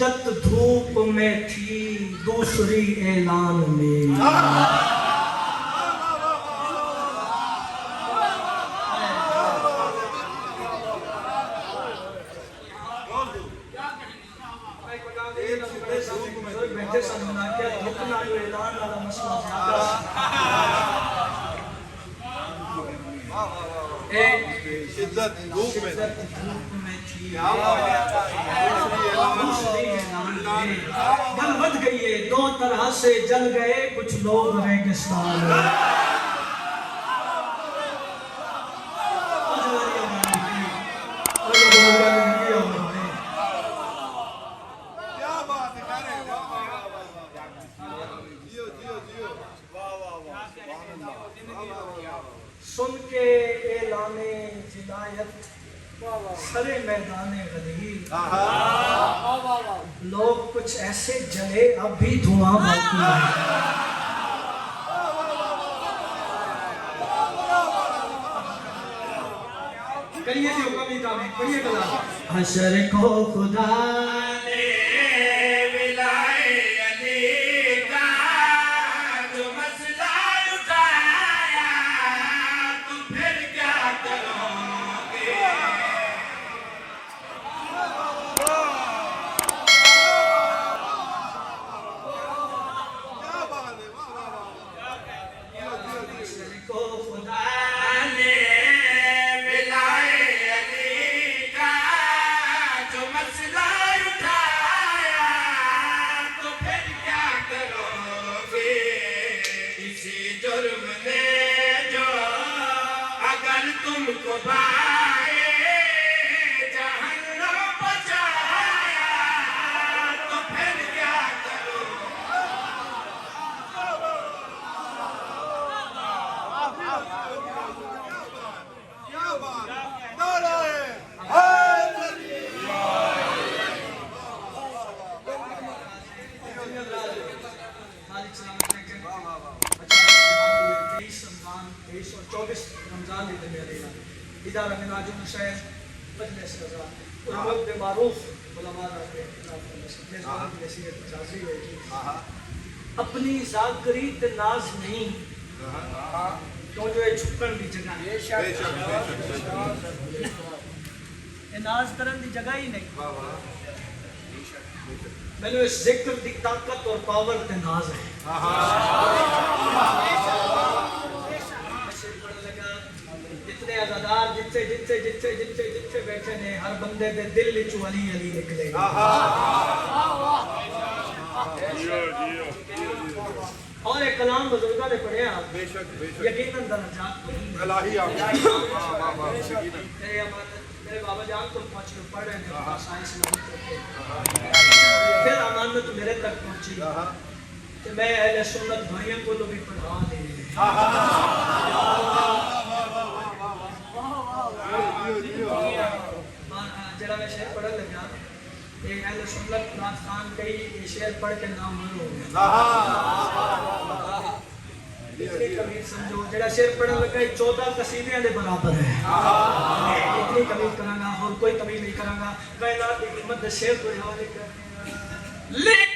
شدت دھوپ میں تھی دوسری اعلان میں شدت دھوپ میں تھی گل بد گئی ہے دو طرح سے جل گئے کچھ لوگ ریگستان میں سن کے اعلان جدایت سرے میدان غدیر لوگ کچھ ایسے جلے اب بھی دھواں باقی ہے کریے جو کبھی کام کریے گلا حشر کو خدا رمضان دیتے میرے ادارہ مناج النشائر مجلس رضا علماء معروف علماء رہتے ہیں اپنی ذاکری تے ناز نہیں تو جو ہے چھپن دی جگہ یہ ناز کرن دی جگہ ہی نہیں میں نے اس ذکر دی طاقت اور پاور تے ناز ہے جتنے عزادار جتنے بیٹھے نے ہر بندے دے دل وچوں علی علی نکلے گا اور ایک کلام بزرگاں نے پڑھیا یقیناً درجات الہی میرے بابا جان تو پہنچ کے پڑھ رہے ہیں سائنس میں پھر امانت میرے تک پہنچی کہ میں اہل سنت بھائیوں کو تو بھی پڑھا دے جڑا میں شعر پڑھن لگا کہ اہل سنت ناز خان کئی شعر پڑھ کے نام مر ہو گیا اتنی کمی سمجھو جڑا شعر پڑھن لگا 14 قصیدیاں دے برابر ہے اتنی کمی کراں گا اور کوئی کمی نہیں کراں گا کائنات کی خدمت دے شعر کو حوالے کرتے ہیں